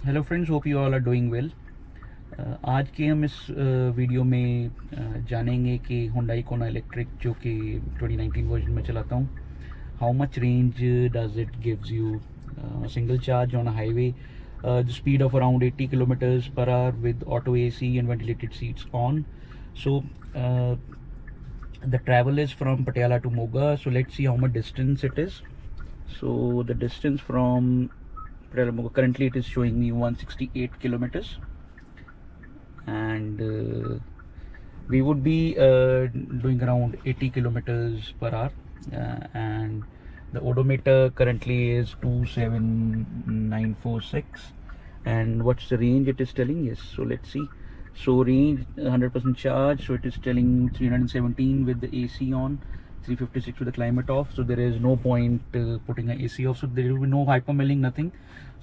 Hello friends, hope you all are doing well. आज के हम इस वीडियो में जानेंगे कि Hyundai Kona इलेक्ट्रिक जो कि 2019 वर्जन में चलाता हूँ, how much range does it gives you single charge on a highway, the speed of around 80 kilometres per hour with auto AC and ventilated seats on. So the travel is from Patiala to Moga. So let's see how much distance it is. So the distance from currently it is showing me 168 kilometers, and we would be doing around 80 kilometers per hour, and the odometer currently is 27946. And what's the range it is telling? Yes, so let's see. So range 100% charge, so it is telling 317 with the AC on, 356 with the climate off. So there is no point putting an AC off, so there will be no hypermilling, nothing.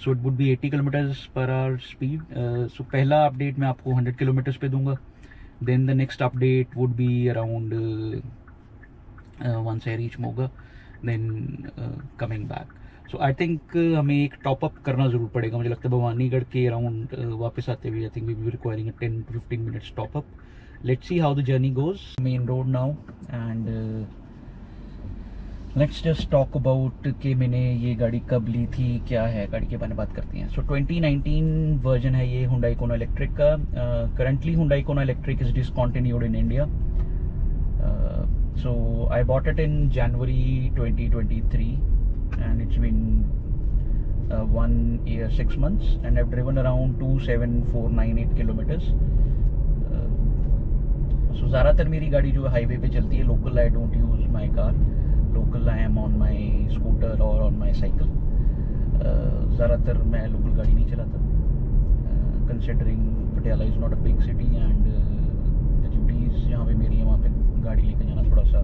So it would be 80 kilometers per hour speed. So पहला update मैं आपको 100 kilometers पे दूंगा. Then the next update would be around once I reach Moga, then coming back. So I think हमें एक top up करना ज़रूर पड़ेगा. मुझे लगता है भवानीगढ़ के अराउंड वापस आते हुए I think we will be requiring a 10 to 15 minutes top up. Let's see how the journey goes. Main road now, and let's just talk about कि मैंने ये गाड़ी कब ली थी, क्या है गाड़ी के बारे में बात करते हैं. सो 2019 वर्जन है ये Hyundai Kona इलेक्ट्रिक का. Currently Hyundai Kona electric is discontinued in India. So I bought it in January 2023 and it's been 1 year 6 months and I've driven around 27498 kilometers. So ज़्यादातर मेरी गाड़ी जो हाईवे पे चलती है, local I don't use my car. Local I am on my scooter or on my cycle. ज़्यादातर मैं local गाड़ी नहीं चलाता, considering Patiala is not a big city and the duties जहाँ पे मेरी है वहाँ पे गाड़ी लेकर जाना थोड़ा सा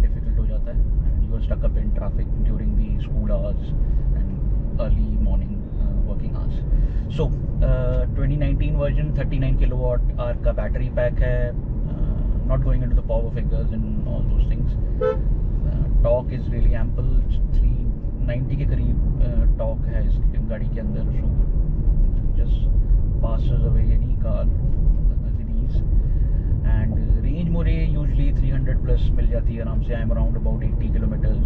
difficult हो जाता है, and you are stuck up in traffic during the school hours and early morning working hours. So 2019 version 39 kilowatt hour का बैटरी पैक है. Not going into the power figures and all those things. Torque is really ample. 390 के करीब torque है इस गाड़ी के अंदर. So just passes away any car with ease. And range मुझे यूजली 300 प्लस मिल जाती है आराम से. I am around about 80 kilometres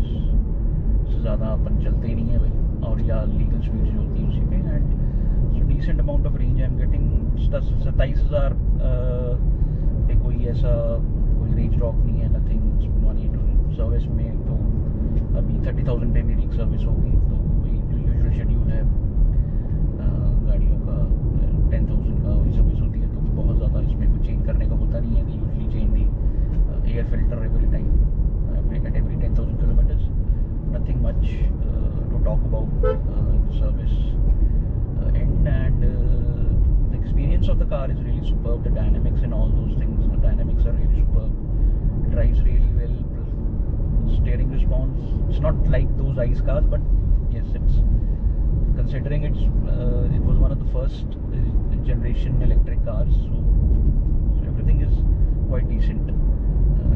से ज़्यादा अपन चलते ही नहीं है भाई, और या लीगल स्पीड जो होती है उसी पे. And so decent amount of range I am getting. 27,000 पे कोई ऐसा कोई रेंज ड्रॉप नहीं है, नथिंग. सर्विस में तो अभी 30,000 पे मेरी एक सर्विस होगी, तो वही जो यूजुअल शेड्यूल है गाड़ियों का 10,000 का वही सर्विस होती है. तो बहुत ज़्यादा इसमें कुछ चेंज करने का होता नहीं है. They usually change the air filter every time at every 10,000 kilometres. Nothing much to talk about service and the experience of the car is really superb. The dynamics and all those things, the dynamics are really superb. It drives really well. Steering response, it's not like those ICE cars, but yes, it's considering it was one of the first generation electric cars, so everything is quite decent.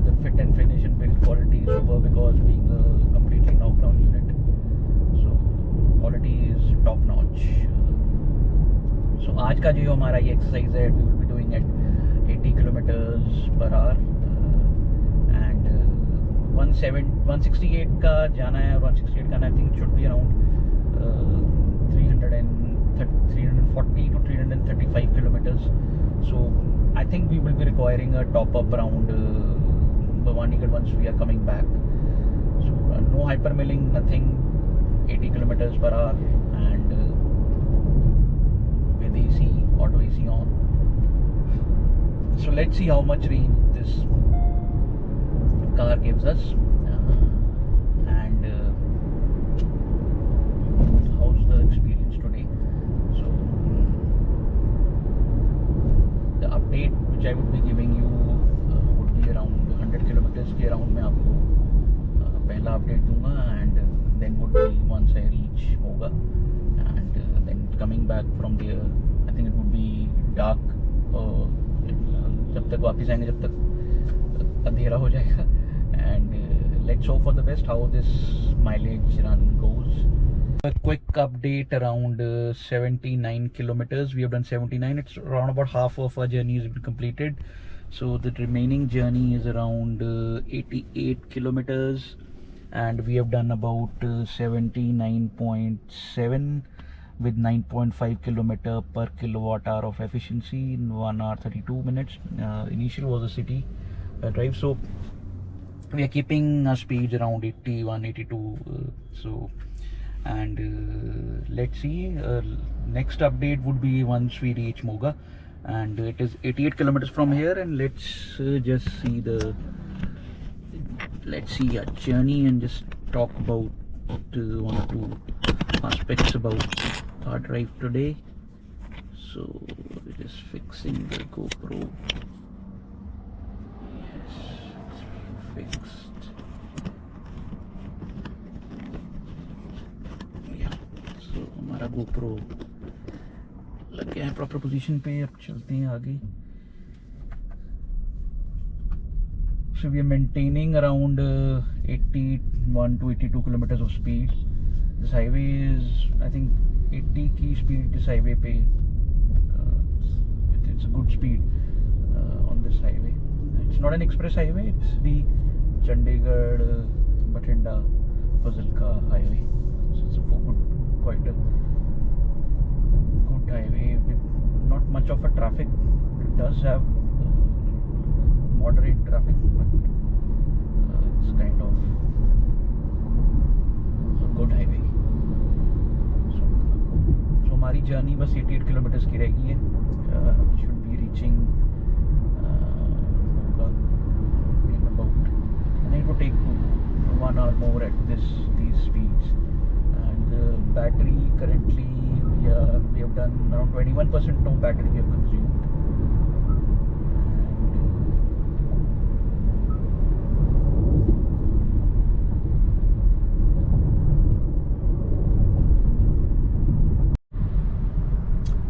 The fit and finish and build quality is super because being a completely knocked down unit, so quality is top notch. So आज का जो हमारा ये exercise है, we will be doing at 80 kilometers per hour. 168 का जाना है, और 168 का I think should be around 340 to 335 kilometers. So I think we will be requiring a top up around Bhavanigarh once we are coming back. So no hypermilling, nothing. 80 kilometers per hour and with AC, auto AC on. So let's see how much range this car gives us, and how's the experience today. So the update which I would be giving you would be around 100 kilometers के around में आपको पहला update दूंगा, and then would be once I reach Moga, and then coming back from there I think it would be dark. जब तक वापस आएंगे जब तक अंधेरा हो जाएगा. And let's hope for the best how this mileage run goes. A quick update around 79 kilometers. We have done 79. It's around about half of our journey has been completed. So the remaining journey is around 88 kilometers, and we have done about 79.7 with 9.5 kilometer per kilowatt hour of efficiency in 1 hour 32 minutes. Initial was a city drive, so we are keeping our speeds around 81, 82. And let's see, next update would be once we reach Moga, and it is 88 kilometers from here. And let's just see our journey and just talk about one or two aspects about our drive today. So we're just fixing the GoPro. Yes, it's fixed. हमारा GoPro लग गया है proper position पे. अब चलते हैं आगे. So we are maintaining around 81 to 82 kilometers of speed. This highway is, I think, 80 की speed this highway पे. It's a good speed on this highway. It's not an express highway. It's the Chandigarh Bathinda Fazilka highway. So it's quite a good highway with not much of a traffic. It does have moderate traffic, but it's kind of a good highway. So हमारी journey बस 88 kilometres की रहेगी है. We should be reaching Moga in about, I think it will take 1 hour more at these speeds. Battery currently we have done around 21% of battery we have consumed.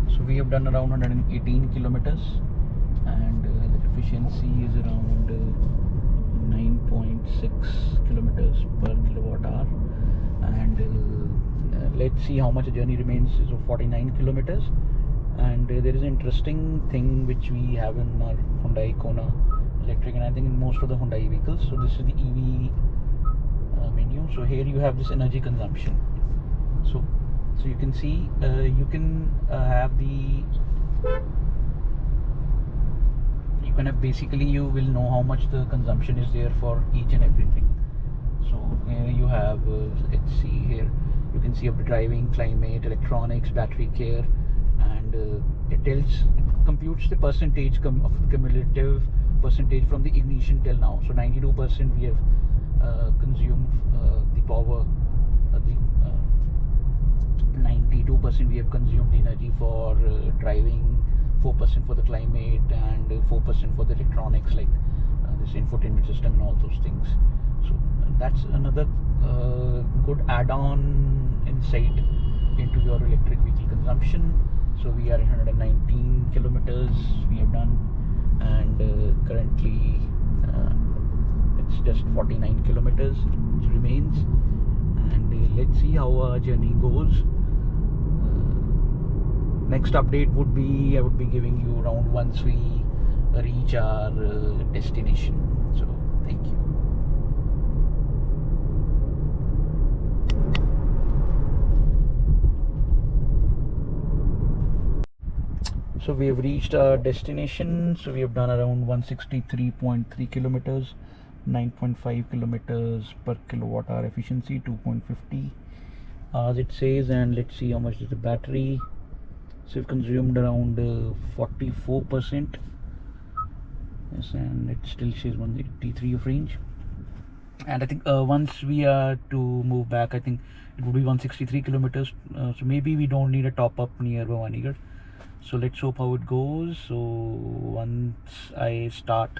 So we have done around 118 kilometers, and the efficiency is around 9.6 kilometers per kilowatt hour. And let's see how much the journey remains. So 49 kilometers, and there is an interesting thing which we have in our Hyundai Kona electric, and I think in most of the Hyundai vehicles. So this is the EV menu. So here you have this energy consumption. So you can see you can have basically you will know how much the consumption is there for each and everything. So here you have let's see here. You can see of the driving, climate, electronics, battery care, and it computes the percentage of the cumulative percentage from the ignition till now. So 92% we have consumed the power, 92% we have consumed the energy for driving, 4% for the climate, and 4% for the electronics like this infotainment system and all those things. So that's another good add-on insight into your electric vehicle consumption. So we are at 119 kilometers we have done, and currently it's just 49 kilometers which remains. And let's see how our journey goes. Next update would be, I would be giving you around once we reach our destination. So thank you. So we have reached our destination. So we have done around 163.3 kilometers, 9.5 kilometers per kilowatt hour efficiency, 2.50 as it says. And let's see how much is the battery. So we've consumed around 44%. Yes, and it still says 183 of range. And I think once we are to move back, I think it would be 163 kilometers. So maybe we don't need a top up near Bhavanigarh. So let's hope how it goes. So once I start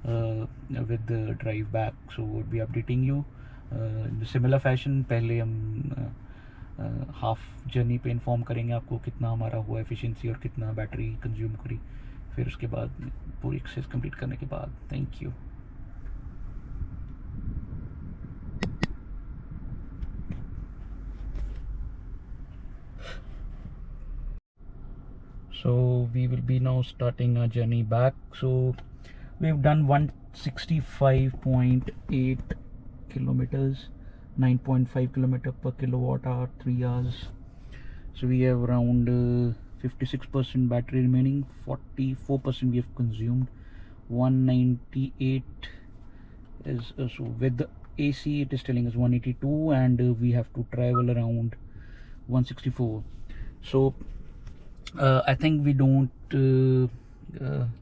with the drive back, so we'll be updating you in the similar fashion. पहले हम half journey पे inform करेंगे आपको कितना हमारा हुआ efficiency और कितना बैटरी कंज्यूम करी. फिर उसके बाद पूरी एक्सरसाइज कंप्लीट करने के बाद. Thank you. So we will be now starting our journey back. So we've done 165.8 kilometers, 9.5 kilometer per kilowatt hour, 3 hours. So we have around 56% battery remaining, 44% we have consumed, 198 is so with the AC it is telling us 182, and we have to travel around 164. So I think we don't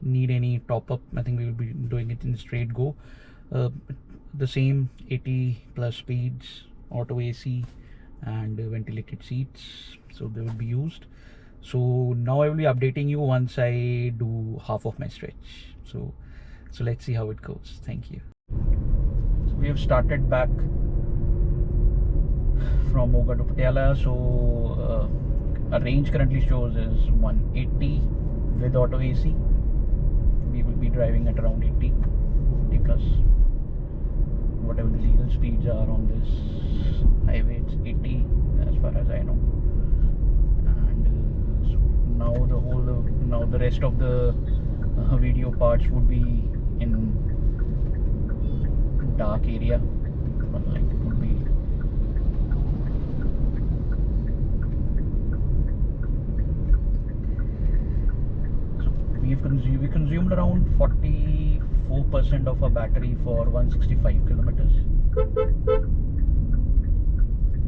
need any top up. I think we will be doing it in straight go. The same 80 plus speeds, auto AC and ventilated seats, so they will be used. So now I will be updating you once I do half of my stretch. So let's see how it goes. Thank you. So we have started back from Moga to Patiala. So our range currently shows is 180 with auto AC. We will be driving at around 80 plus. Whatever the legal speeds are on this highway, it's 80 as far as I know. And so now the rest of the video parts would be in dark area, but like it would be we consumed around 44% of our battery for 165 kilometers.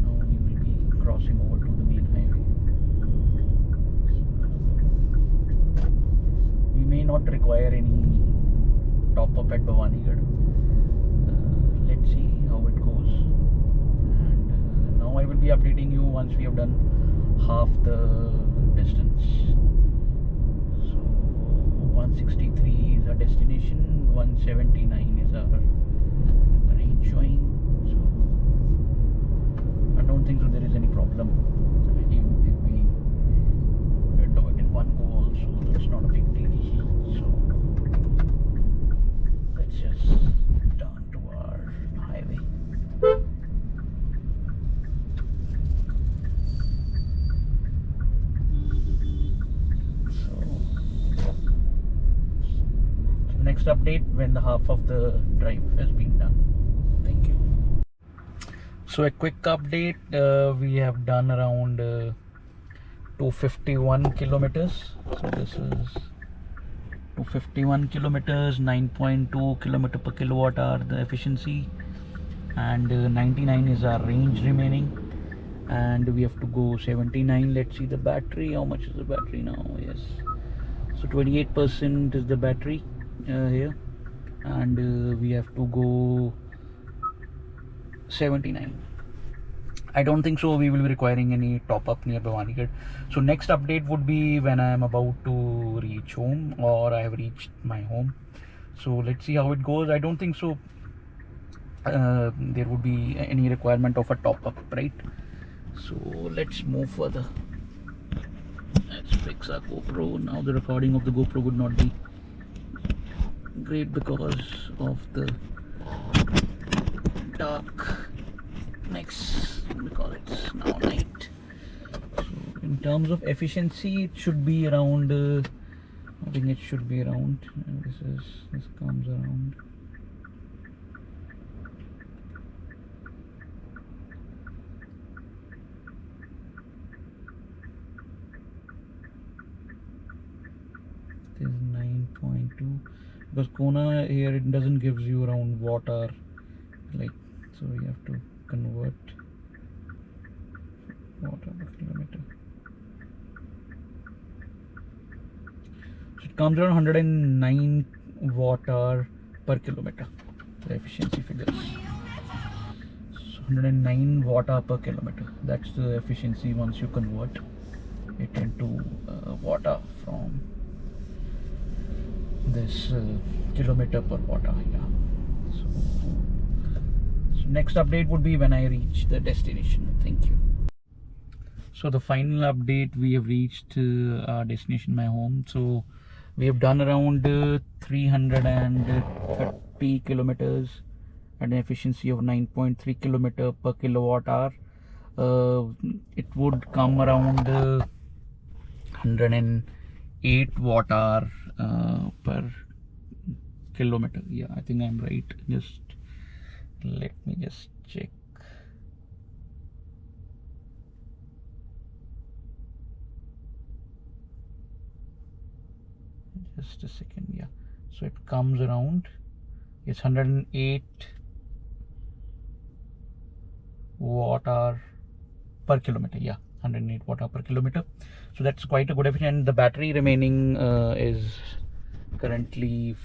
Now we will be crossing over to the main highway. We may not require any top up at Bhavanigarh. Let's see how it goes. And now I will be updating you once we have done half the distance. 163 is our destination, 179 is our range showing. So I don't think so there is any problem if we do it in one go also. It's not a big deal. So let's just turn to our highway. Next update when the half of the drive has been done. Thank you. So a quick update, we have done around 251 kilometers. So this is 251 kilometers, 9.2 kilometer per kilowatt hour the efficiency, and 99 is our range remaining, and we have to go 79. Let's see the battery. How much is the battery now? Yes, so 28% is the battery here, and we have to go 79. I don't think so we will be requiring any top up near Bhavanigarh. So next update would be when I am about to reach home, or I have reached my home. So let's see how it goes. I don't think so there would be any requirement of a top up, right? So let's move further. Let's fix our GoPro. Now the recording of the GoPro would not be great because of the darkness, because it's now night. So in terms of efficiency, it should be around I think it should be around, this comes around this is 9.2, because Kona here it doesn't gives you around watt hour, like, so you have to convert watt hour per kilometer. So it comes around 109 watt hour per kilometer, the efficiency figures. So 109 watt hour per kilometer, that's the efficiency once you convert it into watt hour from this kilometer per watt hour. Yeah. So next update would be when I reach the destination. Thank you. So the final update, we have reached our destination, my home. So we have done around 330 kilometers at an efficiency of 9.3 kilometer per kilowatt hour. It would come around 108 8 watt hour per kilometer. Yeah, I think I'm right. Just let me just check. Just a second. Yeah, so it comes around, it's 108 watt hour per kilometer. Yeah, 108 watt hour per kilometer. So that's quite a good efficiency. And the battery remaining is currently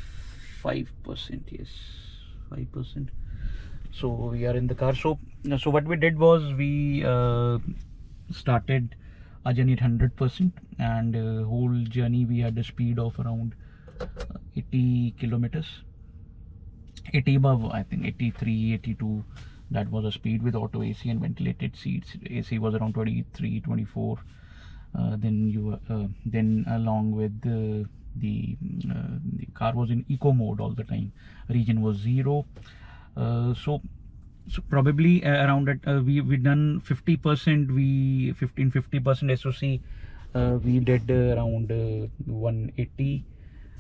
5%. Yes, 5%. So we are in the car. So what we did was we started our journey at 100%, and whole journey we had a speed of around 80 kilometers. 80 above, I think 83, 82. That was a speed with auto AC and ventilated seats. AC was around 23, 24. Then along with the car was in eco mode all the time. Region was 0. So probably around it, we done 50%. We 50% SOC. We did around 180.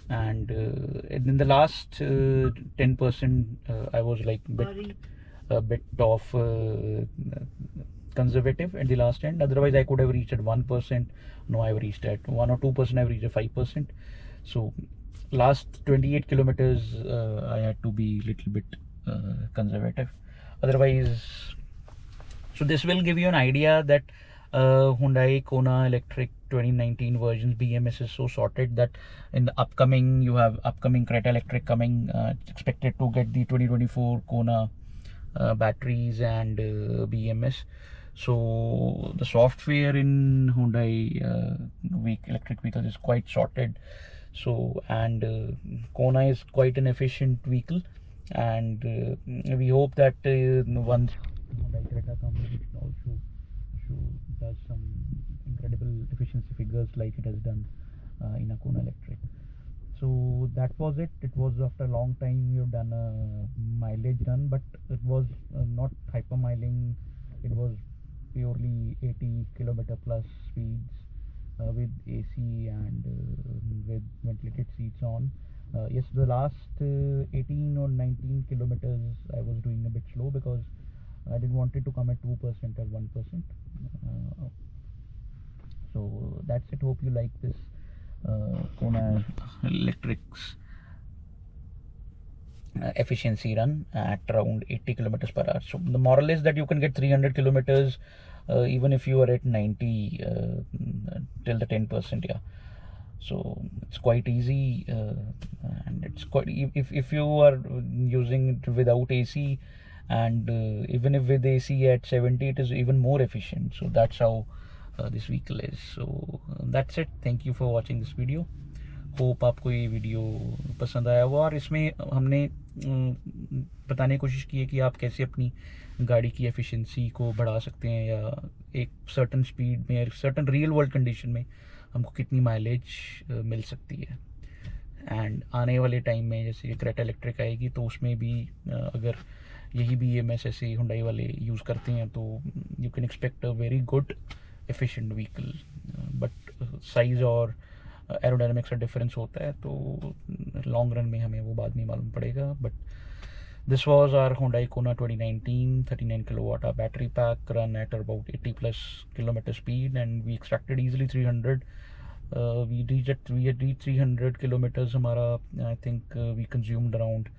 And in the last 10%, I was like a bit of conservative at the last end. Otherwise I could have reached at 1%. No, I've reached at 1 or 2%. I've reached at 5%. So last 28 kilometers I had to be little bit conservative. Otherwise, so this will give you an idea that Hyundai Kona Electric 2019 versions BMS is so sorted that in the upcoming, you have upcoming Creta Electric coming. It's expected to get the 2024 Kona batteries and BMS. So the software in Hyundai electric vehicles is quite sorted. So, and Kona is quite an efficient vehicle, and we hope that once Hyundai Creta comes, it also does some incredible efficiency figures like it has done in a Kona Electric. So that was it. It was after a long time we have done a mileage run, but it was not hyper miling. It was purely 80 kilometer plus speeds with AC and with ventilated seats on. Yes, the last 18 or 19 kilometers I was doing a bit slow because I didn't want it to come at 2% or 1%. So that's it. Hope you like this Kona Electric's efficiency run at around 80 kilometers per hour. So the moral is that you can get 300 kilometers even if you are at 90 till the 10%. Yeah, so it's quite easy, and it's quite, if you are using it without AC, and even if with AC at 70, it is even more efficient. So that's how this vehicle is. So that's it. Thank you for watching this video. Hope आपको ये video पसंद आया हो, और इसमें हमने बताने की कोशिश की है कि आप कैसे अपनी गाड़ी की एफिशिएंसी को बढ़ा सकते हैं, या एक सर्टन स्पीड में, सर्टन रियल वर्ल्ड कंडीशन में हमको कितनी माइलेज मिल सकती है. एंड आने वाले टाइम में जैसे क्रेटा इलेक्ट्रिक आएगी तो उसमें भी अगर यही BMS ऐसे हुंडई वाले यूज़ करते हैं तो you can expect a very good efficient vehicle. But size और एरोडायनामिक्स का डिफरेंस होता है, तो लॉन्ग रन में हमें वो बाद में मालूम पड़ेगा. But this was our Hyundai Kona 2019 39 kilowatt hour battery pack, run at about 80 plus kilometer speed, and we extracted easily 300. We had reached 300 kilometers. Hamara, I think we consumed around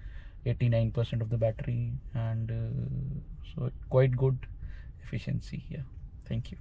89% of the battery, and so quite good efficiency. Yeah, thank you.